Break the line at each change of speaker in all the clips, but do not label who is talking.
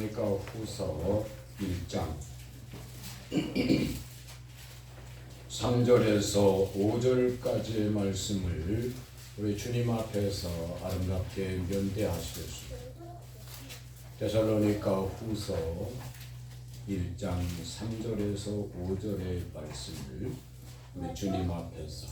데살로니가 후서 1장 3절에서 5절까지의 말씀을 우리 주님 앞에서 아름답게 면대하시겠습니다. 데살로니가 후서 1장 3절에서 5절의 말씀을 우리 주님 앞에서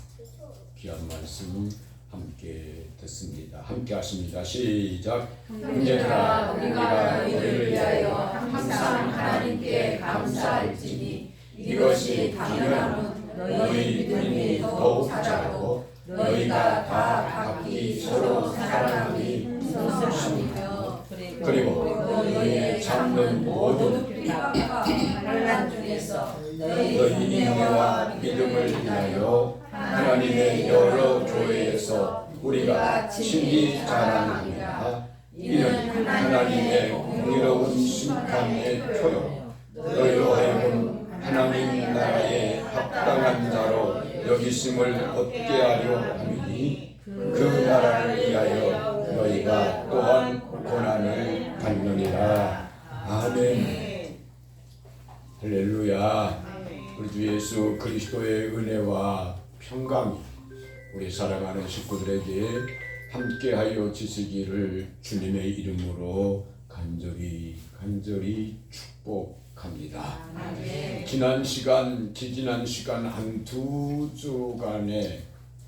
귀한 말씀 함께 듣습니다. 함께 하십니다. 시작.
형제들아, 우리가 너희를 위하여 항상 하나님께 감사할지니 이것이 당연함은 너희 믿음이 더욱 자라고 너희가 다 각기 서로 사랑함이 풍성하며 그리고 너희의 참는 모든 핍박과 환난 중에서 너희 은혜와 믿음을 인하여 하나님의 여러 교회에서 우리가 친히 자랑합니다. 이는 하나님의 공의로운 심판의 표요 너희로 하여금 하나님 나라에 합당한 자로 여기심을 얻게 하려 함이니 그 나라를 위하여 너희가 또한 고난을 받느니라. 아멘. 할렐루야. 우리 주 예수 그리스도의 은혜와 평강이 우리 사랑하는 식구들에게 함께하여 지시기를 주님의 이름으로 간절히 축복합니다. 지난 시간 한 2주간에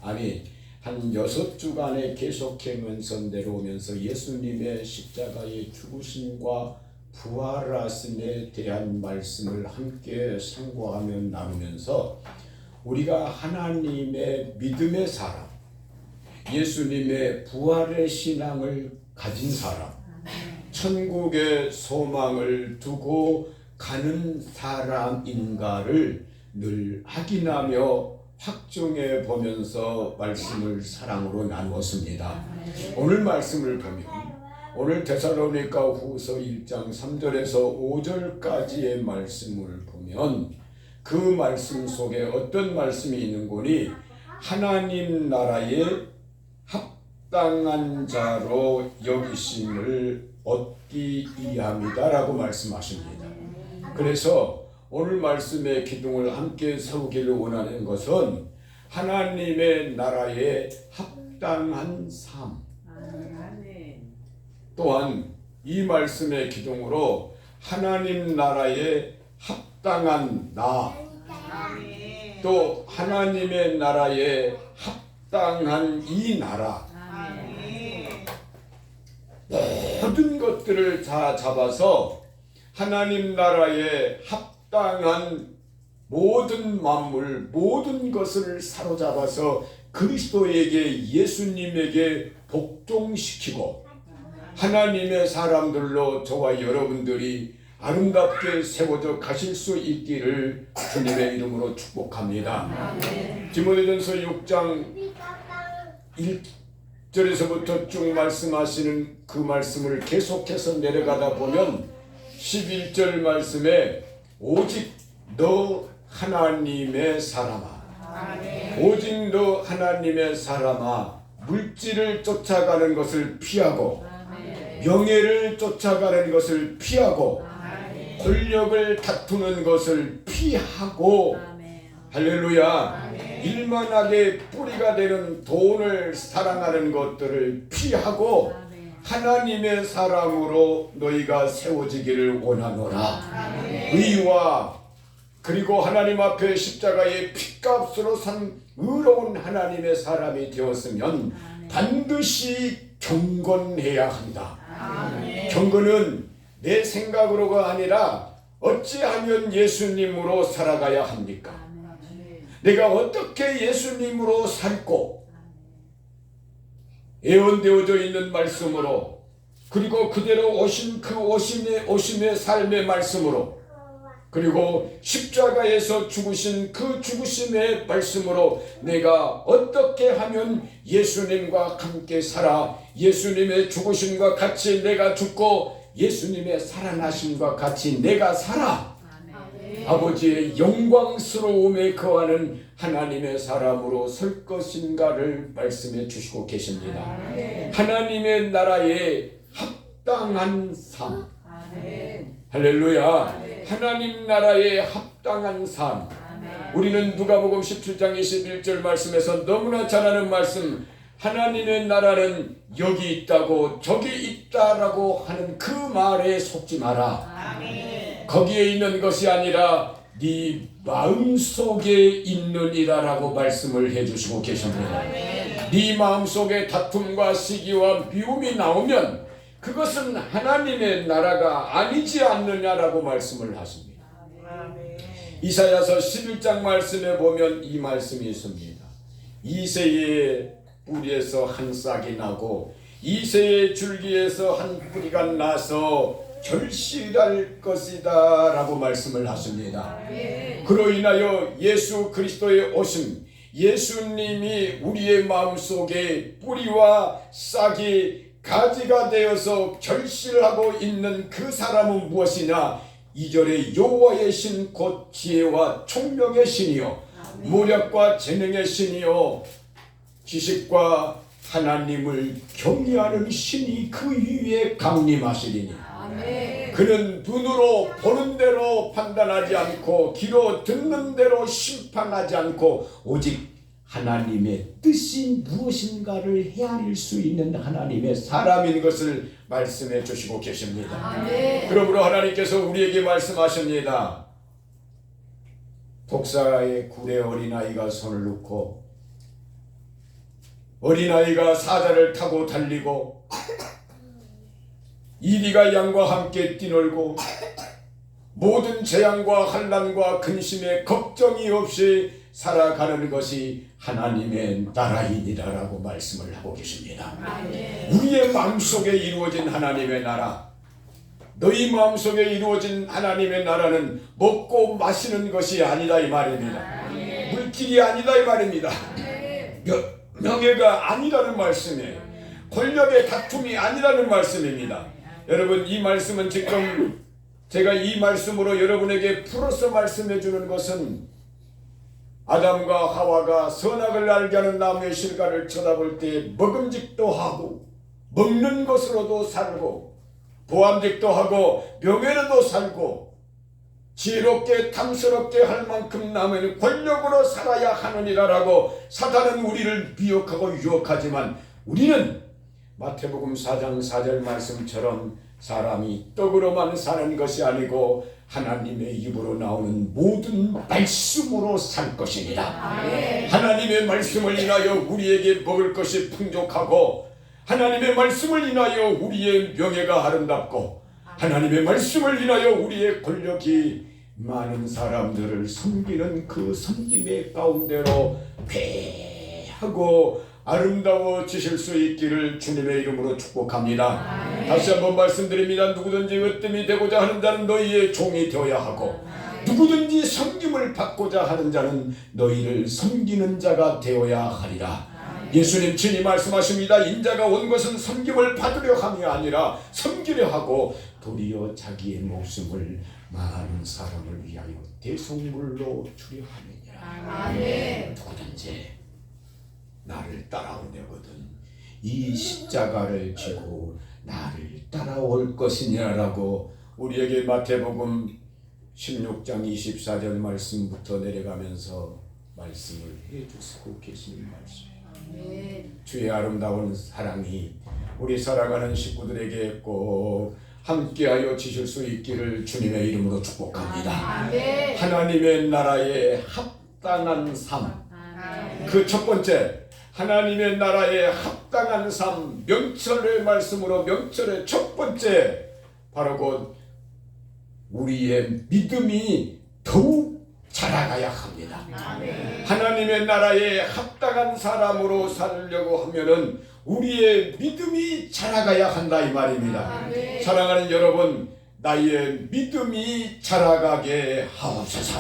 한 6주간에 계속하면서 내려오면서 예수님의 십자가의 죽으심과 부활하심에 대한 말씀을 함께 상고하며 나누면서 우리가 하나님의 믿음의 사람, 예수님의 부활의 신앙을 가진 사람, 천국의 소망을 두고 가는 사람인가를 늘 확인하며 확정해 보면서 말씀을 사랑으로 나누었습니다. 오늘 말씀을 보면 오늘 데살로니가 후서 1장 3절에서 5절까지의 말씀을 보면 그 말씀 속에 어떤 말씀이 있는 거니 하나님 나라에 합당한 자로 여기심을 얻기 위함이다 라고 말씀하십니다. 그래서 오늘 말씀의 기둥을 함께 세우기를 원하는 것은 하나님의 나라에 합당한 삶, 또한 이 말씀의 기둥으로 하나님 나라에 합당한 나, 또 하나님의 나라에 합당한 이 나라, 모든 것들을 다 잡아서 하나님 나라에 합당한 모든 만물, 모든 것을 사로잡아서 그리스도에게, 예수님에게 복종시키고 하나님의 사람들로 저와 여러분들이 아름답게 세워져 가실 수 있기를 주님의 이름으로 축복합니다. 디모데전서 6장 1절에서부터 쭉 말씀하시는 그 말씀을 계속해서 내려가다 보면 11절 말씀에 오직 너 하나님의 사람아, 오직 너 하나님의 사람아, 물질을 쫓아가는 것을 피하고 명예를 쫓아가는 것을 피하고 권력을 다투는 것을 피하고 할렐루야. 일만하게 뿌리가 되는 돈을 사랑하는 것들을 피하고 하나님의 사람으로 너희가 세워지기를 원하노라. 의와 그리고 하나님 앞에 십자가의 핏값으로 산 의로운 하나님의 사람이 되었으면 반드시 경건해야 한다. 경건은 내 생각으로가 아니라 어찌하면 예수님으로 살아가야 합니까? 내가 어떻게 예수님으로 살고 예언되어져 있는 말씀으로 그리고 그대로 오신 그 오심의 삶의 말씀으로 그리고 십자가에서 죽으신 그 죽으심의 말씀으로 내가 어떻게 하면 예수님과 함께 살아 예수님의 죽으심과 같이 내가 죽고 예수님의 살아나심과 같이 내가 살아 아버지의 영광스러움에 거하는 하나님의 사람으로 설 것인가를 말씀해 주시고 계십니다. 하나님의 나라에 합당한 삶, 할렐루야. 하나님 나라에 합당한 삶. 우리는 누가복음 17장 21절 말씀에서 너무나 잘 아는 말씀, 하나님의 나라는 여기 있다고 저기 있다라고 하는 그 말에 속지 마라. 거기에 있는 것이 아니라 네 마음속에 있느니라라고 말씀을 해주시고 계십니다. 네 마음속에 다툼과 시기와 미움이 나오면 그것은 하나님의 나라가 아니지 않느냐라고 말씀을 하십니다. 이사야서 11장 말씀에 보면 이 말씀이 있습니다. 이새의 뿌리에서 한 싹이 나고 이새의 줄기에서 한 뿌리가 나서 결실할 것이다 라고 말씀을 하십니다. 그로 인하여 예수 그리스도의 오심, 예수님이 우리의 마음속에 뿌리와 싹이 가지가 되어서 결실하고 있는 그 사람은 무엇이냐? 2절에 여호와의 신 곧 지혜와 총명의 신이요 모략과 재능의 신이요 지식과 하나님을 경외하는 신이 그 위에 강림하시리니 그는 눈으로 보는 대로 판단하지 않고 귀로 듣는 대로 심판하지 않고 오직 하나님의 뜻이 무엇인가를 헤아릴 수 있는 하나님의 사람인 것을 말씀해 주시고 계십니다. 그러므로 하나님께서 우리에게 말씀하십니다. 독사의 굴에 어린아이가 손을 넣고 어린아이가 사자를 타고 달리고 이리가 양과 함께 뛰놀고 모든 재앙과 환난과 근심에 걱정이 없이 살아가는 것이 하나님의 나라이니라라고 말씀을 하고 계십니다. 우리의 마음속에 이루어진 하나님의 나라, 너희 마음속에 이루어진 하나님의 나라는 먹고 마시는 것이 아니다 이 말입니다. 물질이 아니다 이 말입니다. 명예가 아니라는 말씀이에요. 권력의 다툼이 아니라는 말씀입니다. 여러분, 이 말씀은 지금 제가 이 말씀으로 여러분에게 풀어서 말씀해 주는 것은 아담과 하와가 선악을 알게 하는 나무의 실과를 쳐다볼 때 먹음직도 하고 먹는 것으로도 살고 보암직도 하고 명예로도 살고 지혜롭게 탐스럽게 할 만큼 남은 권력으로 살아야 하느니라라고 사단은 우리를 미혹하고 유혹하지만 우리는 마태복음 4장 4절 말씀처럼 사람이 떡으로만 사는 것이 아니고 하나님의 입으로 나오는 모든 말씀으로 살 것입니다. 하나님의 말씀을 인하여 우리에게 먹을 것이 풍족하고 하나님의 말씀을 인하여 우리의 명예가 아름답고 하나님의 말씀을 인하여 우리의 권력이 많은 사람들을 섬기는 그 섬김의 가운데로 배하고 아름다워지실 수 있기를 주님의 이름으로 축복합니다. 다시 한번 말씀드립니다. 누구든지 으뜸이 되고자 하는 자는 너희의 종이 되어야 하고 누구든지 섬김을 받고자 하는 자는 너희를 섬기는 자가 되어야 하리라. 예수님 친히 말씀하십니다. 인자가 온 것은 섬김을 받으려 함이 아니라 섬기려 하고 도리어 자기의 목숨을 많은 사람을 위하여 대속물로 주려 함이니라. 누구든지 나를 따라오려거든 이 십자가를 지고 나를 따라올 것이냐라고 우리에게 마태복음 16장 24절 말씀부터 내려가면서 말씀을 해주시고 계시는 말씀이에요. 주의 아름다운 사랑이 우리 살아가는 식구들에게 꼭 함께하여 지실 수 있기를 주님의 이름으로 축복합니다. 하나님의 나라에 합당한 삶, 그 첫 번째 하나님의 나라에 합당한 삶, 명철의 말씀으로 명철의 첫 번째 바로 곧 우리의 믿음이 더욱 자라가야 합니다. 하나님의 나라에 합당한 사람으로 살려고 하면은 우리의 믿음이 자라가야 한다 이 말입니다. 사랑하는 여러분, 나의 믿음이 자라가게 하옵소서.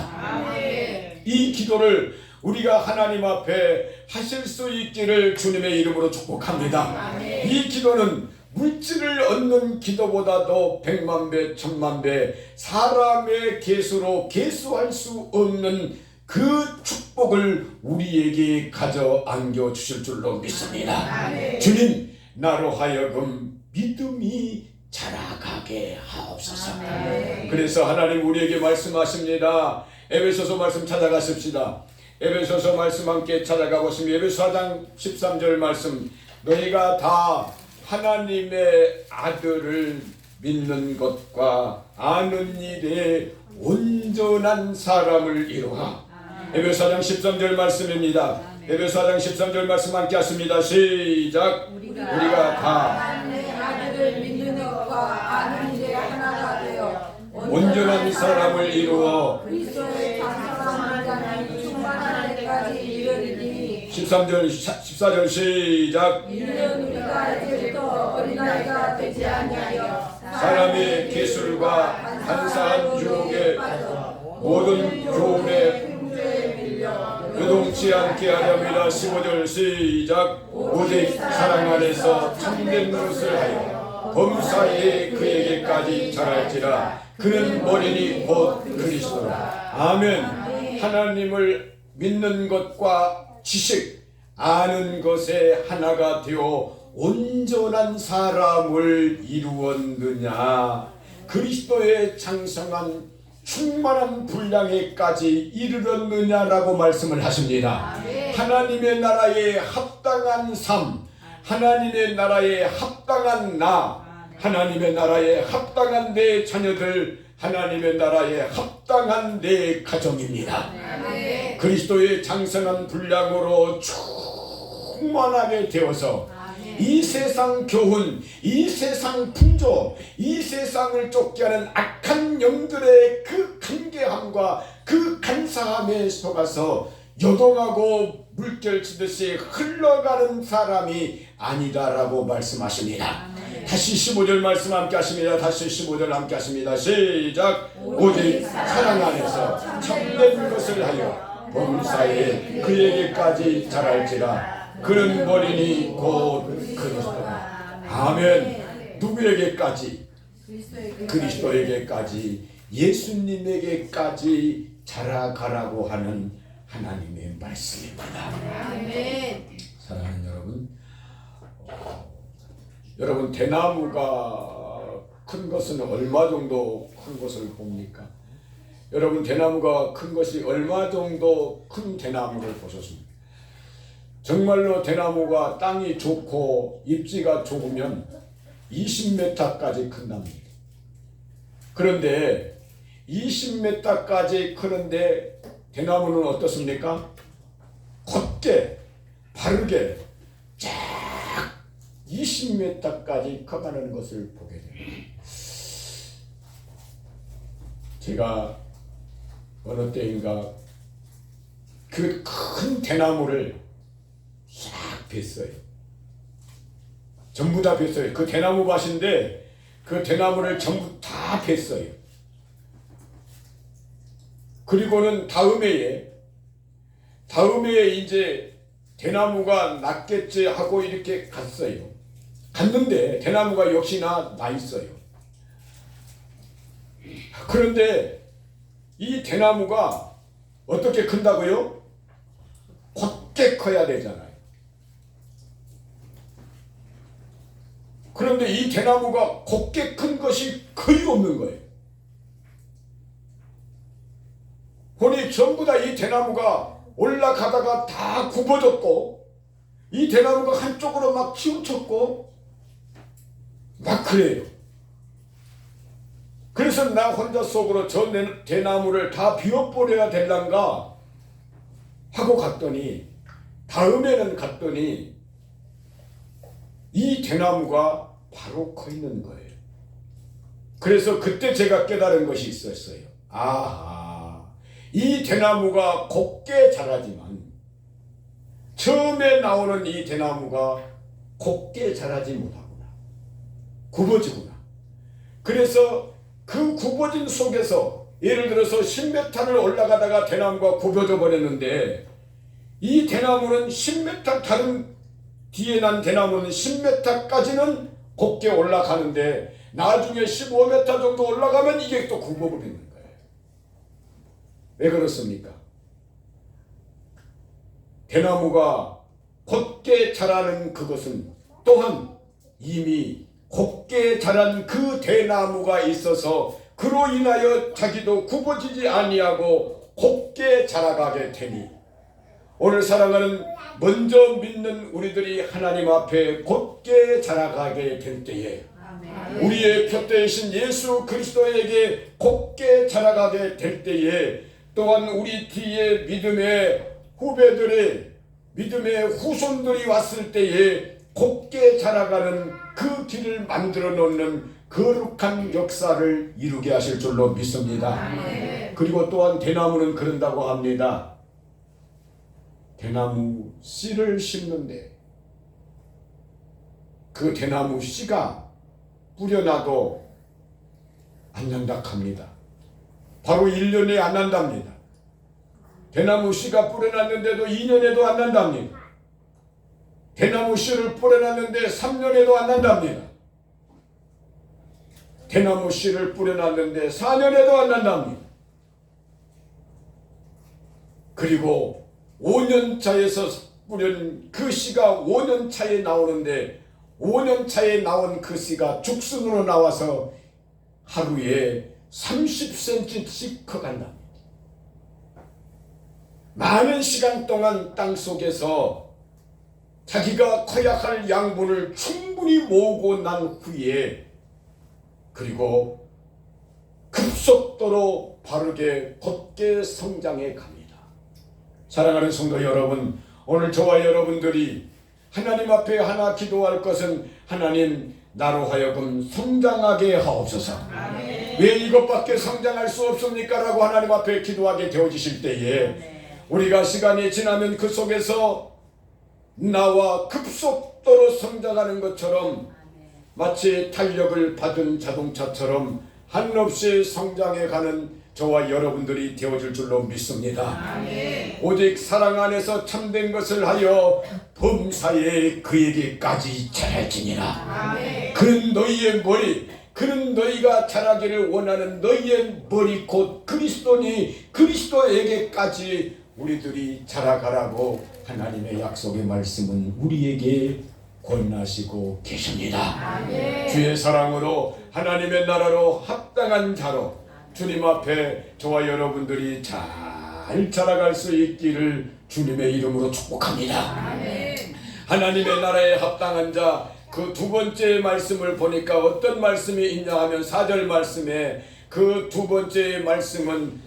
이 기도를 우리가 하나님 앞에 하실 수 있기를 주님의 이름으로 축복합니다. 이 기도는 물질을 얻는 기도보다도 100만 배, 1000만 배 사람의 계수로 계수할 수 없는 그 축복을 우리에게 가져 안겨 주실 줄로 믿습니다. 주님, 나로 하여금 믿음이 자라가게 하옵소서. 그래서 하나님 우리에게 말씀하십니다. 에베소서 말씀 찾아가십시다. 에베소서 말씀 함께 찾아가 보시면 에베소 4장 13절 말씀, 너희가 다 하나님의 아들을 믿는 것과 아는 일에 온전한 사람을 이루어. 에베소 4장 13절 말씀입니다. 에베소 4장 13절 말씀 함께 하십니다. 시작. 우리가 다
하나님의 아들을 믿는 것과 아는 일에 하나가 되어
온전한 사람을 이루어
그리스도의 장성한 자는 충만한 데까지 이르리니
13절 14절 시작.
이는 우리가 이제부터 어린아이가 되지 아니하여
사람의 기술과 간사한 유혹에 모든 교훈에
풍조에 밀려
요동치 않게 하렵니다. 15절 시작. 오직 사랑 안에서 참된 것을 하여 범사에 그에게까지 자랄지라. 그는 머리니 곧 그리스도라. 아멘. 하나님을 믿는 것과 지식, 아는 것에 하나가 되어 온전한 사람을 이루었느냐. 그리스도의 장성한 충만한 분량에까지 이르렀느냐라고 말씀을 하십니다. 하나님의 나라에 합당한 삶, 하나님의 나라에 합당한 나, 하나님의 나라에 합당한 내 자녀들, 하나님의 나라에 합당한 내 가정입니다. 그리스도의 장성한 분량으로 충만하게 되어서 이 세상 교훈, 이 세상 풍조, 이 세상을 쫓게 하는 악한 영들의 그 간계함과 그 간사함에 속아서 요동하고 물결치듯이 흘러가는 사람이 아니다라고 말씀하십니다. 다시 15절 말씀 함께 하십니다. 다시 15절 함께 하십니다. 시작. 오직 사랑 안에서 참된 것을 하여 범사에 그에게까지 자랄지라. 그는 머리니 곧 그리스도라. 아멘. 누구에게까지? 그리스도에게까지, 예수님에게까지 자라가라고 하는 하나님의 말씀입니다. 사랑하는 여러분, 여러분 대나무가 큰 것은 얼마 정도 큰 것을 봅니까? 여러분 대나무가 큰 것이 얼마 정도 큰 대나무를 보셨습니까? 정말로 대나무가 땅이 좋고 입지가 좋으면 20m까지 큰 나무입니다. 그런데 20m까지 크는데 대나무는 어떻습니까? 곧게 바르게 쫙 20m까지 커가는 것을 보게 됩니다. 제가 어느 때인가 그 큰 대나무를 싹 뱄어요. 전부 다 뱄어요. 그 대나무 밭인데 그 대나무를 전부 다 뱄어요. 그리고는 다음 해에 이제 대나무가 낫겠지 하고 이렇게 갔어요. 갔는데 대나무가 역시나 나 있어요. 그런데 이 대나무가 어떻게 큰다고요? 곧게 커야 되잖아요. 그런데 이 대나무가 곧게 큰 것이 거의 없는 거예요. 보니 전부 다 이 대나무가 올라가다가 다 굽어졌고, 이 대나무가 한쪽으로 막 치우쳤고 막 그래요. 그래서 나 혼자 속으로 저 대나무를 다 비워버려야 될란가 하고 갔더니, 다음에는 갔더니 이 대나무가 바로 커 있는 거예요. 그래서 그때 제가 깨달은 것이 있었어요. 아하, 이 대나무가 곱게 자라지만 처음에 나오는 이 대나무가 곱게 자라지 못하구나. 굽어지구나. 그래서 그 굽어진 속에서 예를 들어서 10m를 올라가다가 대나무가 굽어져 버렸는데, 이 대나무는 10m, 다른 뒤에 난 대나무는 10m까지는 곱게 올라가는데 나중에 15m 정도 올라가면 이게 또 굽어버리는 거예요. 왜 그렇습니까? 대나무가 곱게 자라는 그것은 또한 이미 곱게 자란 그 대나무가 있어서 그로 인하여 자기도 굽어지지 아니하고 곱게 자라가게 되니 오늘 사랑하는 먼저 믿는 우리들이 하나님 앞에 곧게 자라가게 될 때에 우리의 표대이신 예수 그리스도에게 곧게 자라가게 될 때에 또한 우리 뒤에 믿음의 후배들의 믿음의 후손들이 왔을 때에 곧게 자라가는 그 길을 만들어 놓는 거룩한 역사를 이루게 하실 줄로 믿습니다. 그리고 또한 대나무는 그런다고 합니다. 대나무 씨를 심는데 그 대나무 씨가 뿌려놔도 안 난다 합니다. 바로 1년에 안 난답니다. 대나무 씨가 뿌려놨는데도 2년에도 안 난답니다. 대나무 씨를 뿌려놨는데 3년에도 안 난답니다. 대나무 씨를 뿌려놨는데 4년에도 안 난답니다. 그리고 5년 차에서 뿌린 그 씨가 5년 차에 나오는데 5년 차에 나온 그 씨가 죽순으로 나와서 하루에 30cm씩 커간다. 많은 시간 동안 땅속에서 자기가 커야 할 양분을 충분히 모으고 난 후에 그리고 급속도로 바르게 곧게 성장해 갑니다. 사랑하는 성도 여러분, 오늘 저와 여러분들이 하나님 앞에 하나 기도할 것은 하나님 나로 하여금 성장하게 하옵소서. 왜 이것밖에 성장할 수 없습니까? 라고 하나님 앞에 기도하게 되어지실 때에 우리가 시간이 지나면 그 속에서 나와 급속도로 성장하는 것처럼 마치 탄력을 받은 자동차처럼 한없이 성장해가는 저와 여러분들이 되어질 줄로 믿습니다. 오직 사랑 안에서 참된 것을 하여 범사에 그에게까지 자랄지니라. 그는 너희의 머리, 그는 너희가 자라기를 원하는 너희의 머리 곧 그리스도니 그리스도에게까지 우리들이 자라가라고 하나님의 약속의 말씀은 우리에게 권하시고 계십니다. 주의 사랑으로 하나님의 나라로 합당한 자로 주님 앞에 저와 여러분들이 잘 자라갈 수 있기를 주님의 이름으로 축복합니다. 하나님의 나라에 합당한 자, 그 두 번째 말씀을 보니까 어떤 말씀이 있냐 하면 4절 말씀에 그 두 번째 말씀은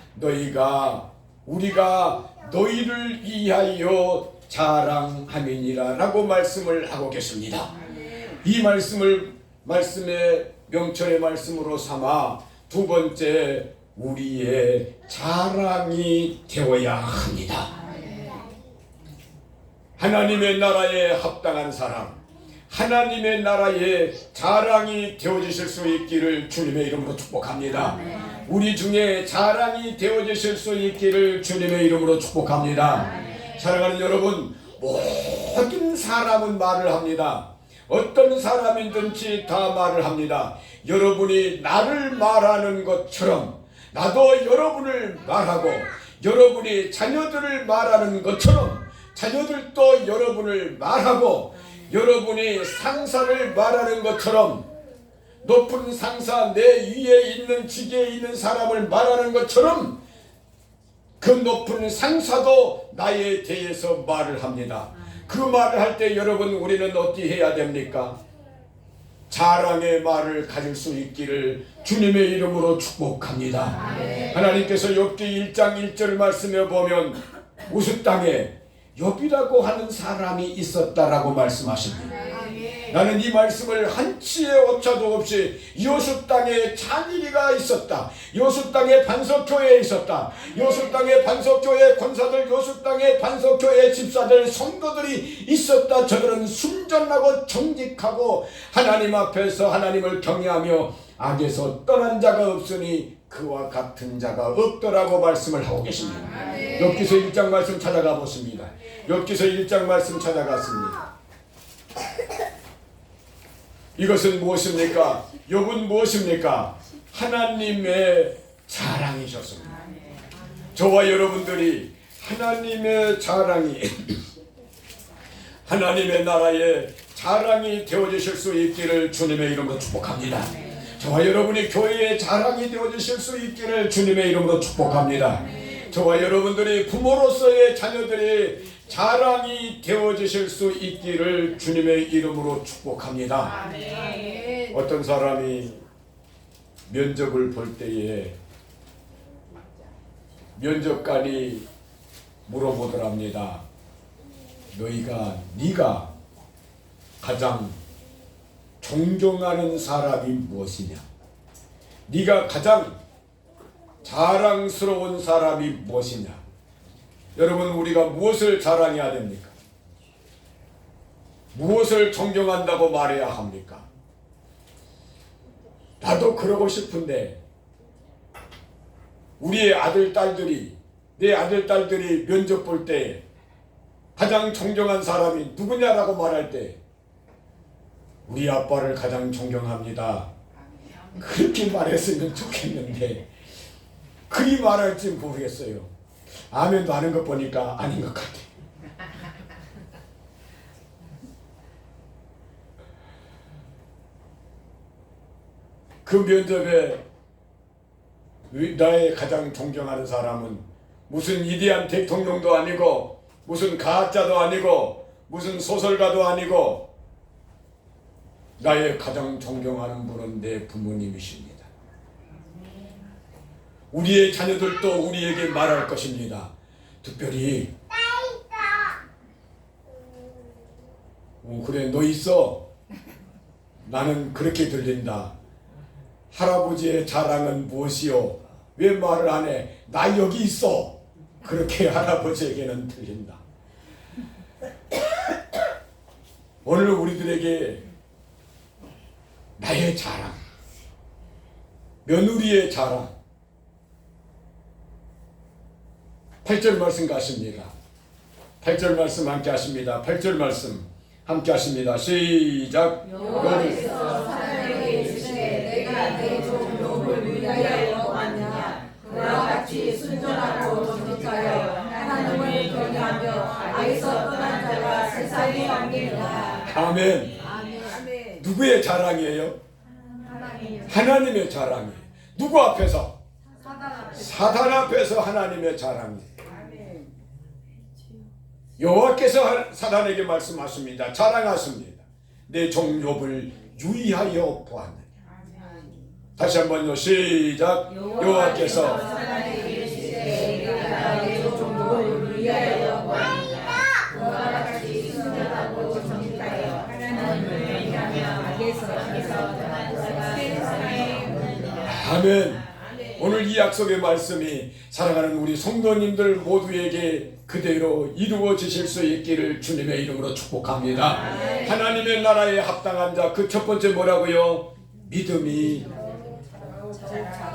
우리가 너희를 위하여 자랑함이니라 라고 말씀을 하고 계십니다. 이 말씀의 명철의 말씀으로 삼아 두 번째 우리의 자랑이 되어야 합니다. 하나님의 나라에 합당한 사람, 하나님의 나라의 자랑이 되어지실 수 있기를 주님의 이름으로 축복합니다. 우리 중에 자랑이 되어지실 수 있기를 주님의 이름으로 축복합니다. 사랑하는 여러분, 모든 사람은 말을 합니다. 어떤 사람이든지 다 말을 합니다. 여러분이 나를 말하는 것처럼 나도 여러분을 말하고, 여러분이 자녀들을 말하는 것처럼 자녀들도 여러분을 말하고, 여러분이 상사를 말하는 것처럼 높은 상사, 내 위에 있는 직에 있는 사람을 말하는 것처럼 그 높은 상사도 나에 대해서 말을 합니다. 그 말을 할 때 여러분, 우리는 어떻게 해야 됩니까? 자랑의 말을 가질 수 있기를 주님의 이름으로 축복합니다. 하나님께서 욥기 1장 1절 말씀에 보면 우스 땅에 욥이라고 하는 사람이 있었다라고 말씀하십니다. 나는 이 말씀을 한치의 오차도 없이 요수 땅에 잔일이가 있었다, 요수 땅에 반석교회에 있었다, 요수 땅에 반석교회 권사들, 요수 땅에 반석교회 집사들, 성도들이 있었다. 저들은 순전하고 정직하고 하나님 앞에서 하나님을 경외하며 악에서 떠난 자가 없으니 그와 같은 자가 없더라고 말씀을 하고 계십니다. 욥기서 1장 말씀 찾아가 보십니다. 욥기서 1장 말씀 찾아갔습니다. 이것은 무엇입니까? 욥은 무엇입니까? 하나님의 자랑이셨습니다. 저와 여러분들이 하나님의 자랑이 하나님의 나라의 자랑이 되어주실 수 있기를 주님의 이름으로 축복합니다. 저와 여러분이 교회의 자랑이 되어주실 수 있기를 주님의 이름으로 축복합니다. 저와 여러분들이 부모로서의 자녀들이 자랑이 되어주실 수 있기를 주님의 이름으로 축복합니다. 어떤 사람이 면접을 볼 때에 면접관이 물어보더랍니다. 네가 가장 존경하는 사람이 무엇이냐? 네가 가장 자랑스러운 사람이 무엇이냐? 여러분, 우리가 무엇을 자랑해야 됩니까? 무엇을 존경한다고 말해야 합니까? 나도 그러고 싶은데 우리의 아들, 딸들이, 내 아들, 딸들이 면접 볼 때 가장 존경한 사람이 누구냐라고 말할 때 우리 아빠를 가장 존경합니다. 그렇게 말했으면 좋겠는데 그리 말할지 모르겠어요. 아멘도 하는 것 보니까 아닌 것 같아. 그 면접에 나의 가장 존경하는 사람은 무슨 위대한 대통령도 아니고 무슨 가짜도 아니고 무슨 소설가도 아니고 나의 가장 존경하는 분은 내 부모님이십니다. 우리의 자녀들도 우리에게 말할 것입니다. 특별히 그래 너 있어. 나는 그렇게 들린다. 할아버지의 자랑은 무엇이요? 왜 말을 안 해? 나 여기 있어. 그렇게 할아버지에게는 들린다. 오늘 우리들에게 나의 자랑, 며느리의 자랑. 8절 말씀 가십니다. 8절 말씀 함께 하십니다. 8절 말씀 함께 하십니다. 시작.
여호와께서 사람에게 이르시되 내가 내 종 욥을 위하여 왔느냐 그와 같이 순전하고 정직하여 하나님을 경외하며 악에서 떠난 자가 세상에 없느니라.
아멘. 누구의 자랑이에요? 하나님의 자랑이에요. 누구 앞에서? 사단 앞에서 하나님의 자랑이에요. 여호와께서 사단에게 말씀하십니다. 자랑하십니다. 내 종 욥을 유의하여 보았느냐. 다시 한번요. 시작. 여호와께서
사단에게 이르시되 내가 내 종 욥을 위하여 보았느냐 그와 같이 순전하고 정직하여 하나님을 경외하며 악에서 떠난 자가 세상에 없느니라.
아멘. 오늘 이 약속의 말씀이 사랑하는 우리 성도님들 모두에게 그대로 이루어지실 수 있기를 주님의 이름으로 축복합니다. 하나님의 나라에 합당한 자, 그 첫 번째 뭐라고요? 믿음이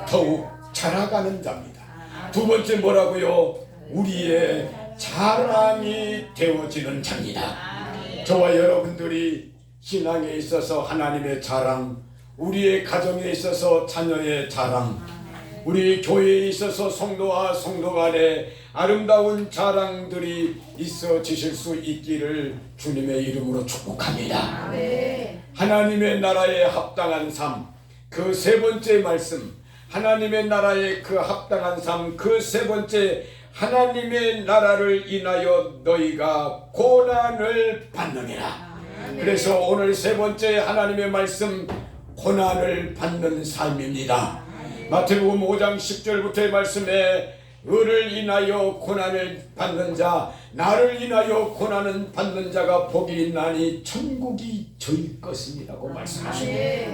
더욱 자라가는 자입니다. 두 번째 뭐라고요? 우리의 자랑이 되어지는 자입니다. 저와 여러분들이 신앙에 있어서 하나님의 자랑, 우리의 가정에 있어서 자녀의 자랑, 우리 교회에 있어서 성도와 성도 간에 아름다운 자랑들이 있어지실 수 있기를 주님의 이름으로 축복합니다. 하나님의 나라에 합당한 삶, 그 세 번째 말씀, 하나님의 나라에 그 합당한 삶, 그 세 번째, 하나님의 나라를 인하여 너희가 고난을 받느니라. 그래서 오늘 세 번째 하나님의 말씀, 고난을 받는 삶입니다. 마태복음 5장 10절부터의 말씀에 을을 인하여 고난을 받는 자, 나를 인하여 고난을 받는 자가 복이 있나니 천국이 저희 것이라고 말씀하십니다.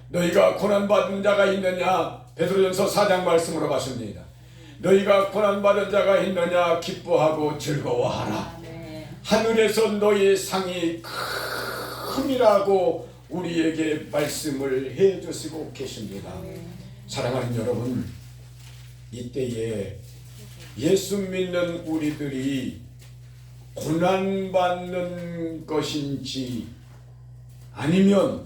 너희가 고난받은 자가 있느냐? 베드로전서 4장 말씀으로 가십니다. 너희가 고난받은 자가 있느냐? 기뻐하고 즐거워하라. 하늘에서 너희의 상이 큼이라고 우리에게 말씀을 해주시고 계십니다. 사랑하는 여러분, 이때에 예수 믿는 우리들이 고난받는 것인지 아니면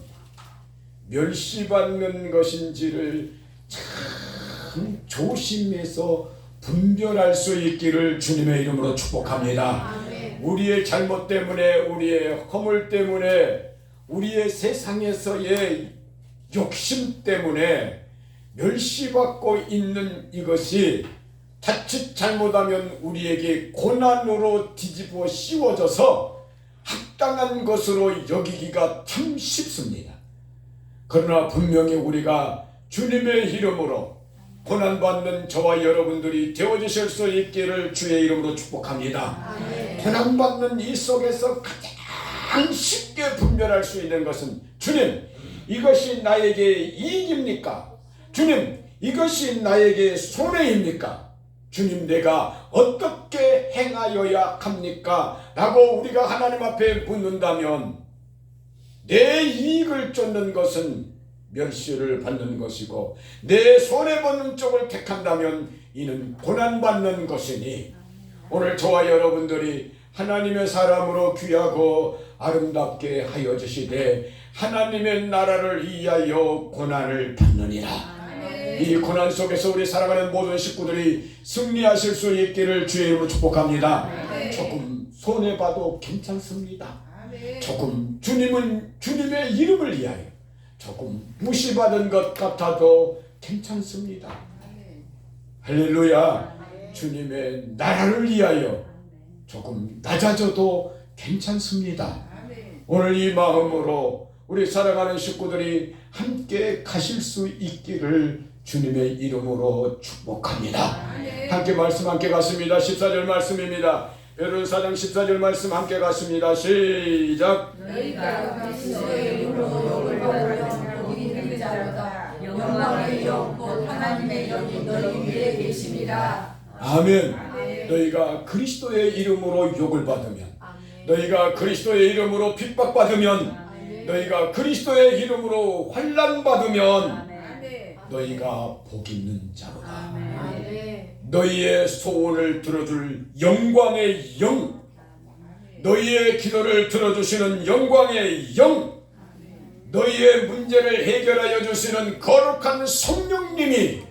멸시받는 것인지를 참 조심해서 분별할 수 있기를 주님의 이름으로 축복합니다. 우리의 잘못 때문에, 우리의 허물 때문에 우리의 세상에서의 욕심 때문에 멸시받고 있는 이것이 자칫 잘못하면 우리에게 고난으로 뒤집어 씌워져서 합당한 것으로 여기기가 참 쉽습니다. 그러나 분명히 우리가 주님의 이름으로 고난받는 저와 여러분들이 되어주실 수 있기를 주의 이름으로 축복합니다. 고난받는 이 속에서 가장 쉽게 분별할 수 있는 것은 주님, 이것이 나에게 이익입니까? 주님, 이것이 나에게 손해입니까? 주님, 내가 어떻게 행하여야 합니까? 라고 우리가 하나님 앞에 묻는다면 내 이익을 쫓는 것은 멸시를 받는 것이고 내 손해보는 쪽을 택한다면 이는 고난받는 것이니 오늘 저와 여러분들이 하나님의 사람으로 귀하고 아름답게 하여 주시되 하나님의 나라를 위하여 고난을 받느니라. 이 고난 속에서 우리 사랑하는 모든 식구들이 승리하실 수 있기를 주의 이름으로 축복합니다. 조금 손해봐도 괜찮습니다. 조금 주님의 이름을 위하여 조금 무시받은 것 같아도 괜찮습니다. 할렐루야. 주님의 나라를 위하여 조금 낮아져도 괜찮습니다. 오늘 이 마음으로 우리 사랑하는 식구들이 함께 가실 수 있기를 주님의 이름으로 축복합니다. 함께 말씀 함께 갔습니다. 14절 말씀입니다. 베드로서 4장 14절 말씀 함께 갔습니다. 시작.
너희가 그리스도의 이름으로 욕을 받으면 복이 있는 자로다. 영광의 영 곧 하나님의 영이 너희 위에 계심이라.
아멘. 너희가 그리스도의 이름으로 욕을 받으면, 너희가 그리스도의 이름으로 핍박받으면, 너희가 그리스도의 이름으로 환난 받으면 너희가 복 있는 자로다. 너희의 소원을 들어줄 영광의 영, 너희의 기도를 들어주시는 영광의 영, 너희의 문제를 해결하여 주시는 거룩한 성령님이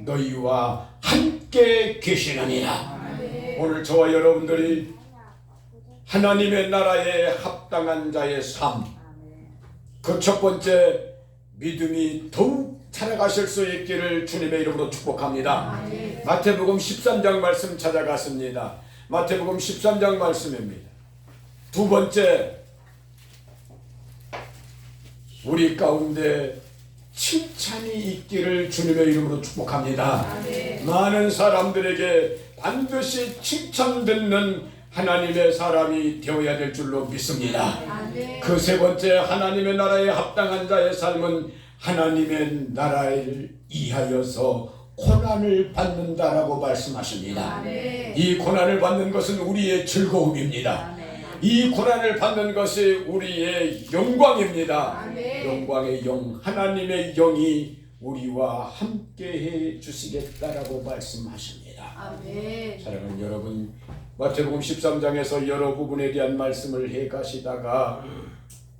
너희와 함께 계시느니라. 오늘 저와 여러분들이 하나님의 나라에 합당한 자의 삶, 그 첫 번째 믿음이 더욱 살아가실 수 있기를 주님의 이름으로 축복합니다. 마태복음 13장 말씀 찾아갔습니다. 마태복음 13장 말씀입니다. 두 번째, 우리 가운데 칭찬이 있기를 주님의 이름으로 축복합니다. 많은 사람들에게 반드시 칭찬 듣는 하나님의 사람이 되어야 될 줄로 믿습니다. 그 세 번째, 하나님의 나라에 합당한 자의 삶은 하나님의 나라를 위하여서 고난을 받는다라고 말씀하십니다. 이 고난을 받는 것은 우리의 즐거움입니다. 이 고난을 받는 것이 우리의 영광입니다. 영광의 영, 하나님의 영이 우리와 함께해 주시겠다라고 말씀하십니다. 사랑하는 여러분, 마태복음 13장에서 여러 부분에 대한 말씀을 해 가시다가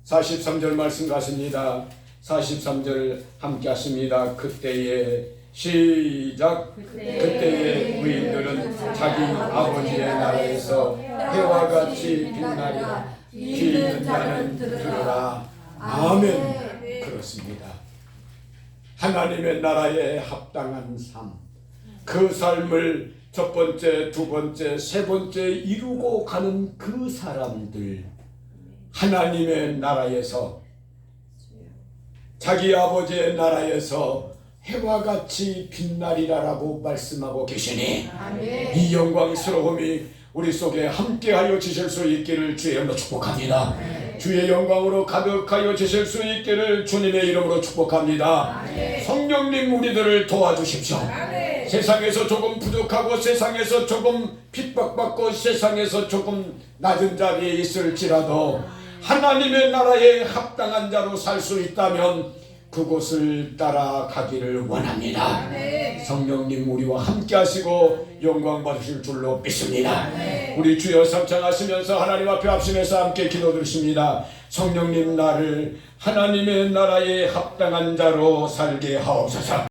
43절 말씀 가십니다. 43절 함께 하십니다. 그때에 시작. 그때에 의인들은 자기 아버지의 나라에서 해와 같이 빛나리라. 귀 있는 자는 들으라. 아멘. 그렇습니다. 하나님의 나라에 합당한 삶, 그 삶을 첫 번째, 두 번째, 세 번째 이루고 가는 그 사람들, 하나님의 나라에서, 자기 아버지의 나라에서 해와 같이 빛나리라라고 말씀하고 계시니 이 영광스러움이 우리 속에 함께하여 주실 수 있기를 주의 이름으로 축복합니다. 주의 영광으로 가득하여 주실 수 있기를 주님의 이름으로 축복합니다. 성령님, 우리들을 도와주십시오. 세상에서 조금 부족하고 세상에서 조금 핍박받고 세상에서 조금 낮은 자리에 있을지라도 하나님의 나라에 합당한 자로 살 수 있다면 그곳을 따라가기를 원합니다. 성령님, 우리와 함께 하시고 영광 받으실 줄로 믿습니다. 우리 주여 삼창하시면서 하나님 앞에 합심해서 함께 기도드립니다. 성령님, 나를 하나님의 나라에 합당한 자로 살게 하옵소서.